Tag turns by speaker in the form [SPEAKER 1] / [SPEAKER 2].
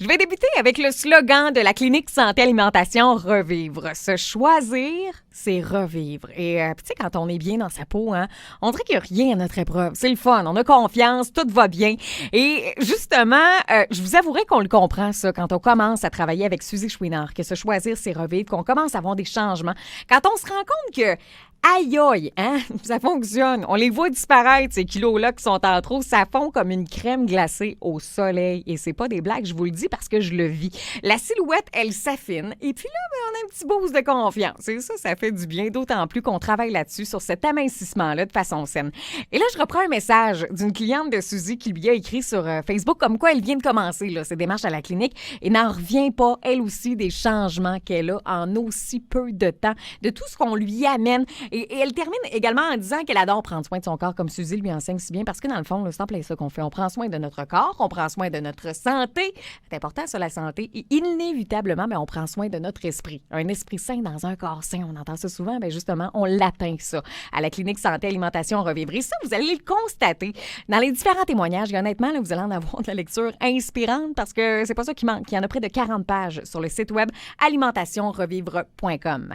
[SPEAKER 1] Je vais débuter avec le slogan de la clinique Santé Alimentation Revivre. Se choisir, c'est revivre. Et tu sais, quand on est bien dans sa peau, hein, on dirait qu'il n'y a rien à notre épreuve. C'est le fun, on a confiance, tout va bien. Et justement, je vous avouerai qu'on le comprend, ça, quand on commence à travailler avec Suzy Chouinard, que se choisir, c'est revivre, qu'on commence à avoir des changements. Quand on se rend compte que aïe aïe, hein? Ça fonctionne. On les voit disparaître, ces kilos-là qui sont en trop. Ça fond comme une crème glacée au soleil. Et c'est pas des blagues, je vous le dis parce que je le vis. La silhouette, elle s'affine. Et puis là, on a un petit boost de confiance. Et ça fait du bien. D'autant plus qu'on travaille là-dessus, sur cet amincissement-là de façon saine. Et là, je reprends un message d'une cliente de Suzy qui lui a écrit sur Facebook comme quoi elle vient de commencer là, ses démarches à la clinique et n'en revient pas, elle aussi, des changements qu'elle a en aussi peu de temps, de tout ce qu'on lui amène. Et elle termine également en disant qu'elle adore prendre soin de son corps, comme Suzy lui enseigne si bien, parce que dans le fond, c'est en plein ça qu'on fait. On prend soin de notre corps, on prend soin de notre santé. C'est important, ça, la santé. Et inévitablement, on prend soin de notre esprit. Un esprit sain dans un corps sain, on entend ça souvent. Justement, on l'atteint, ça, à la clinique Santé Alimentation Revivre. Et ça, vous allez le constater dans les différents témoignages. Et honnêtement, là, vous allez en avoir de la lecture inspirante parce que c'est pas ça qui manque. Il y en a près de 40 pages sur le site web alimentationrevivre.com.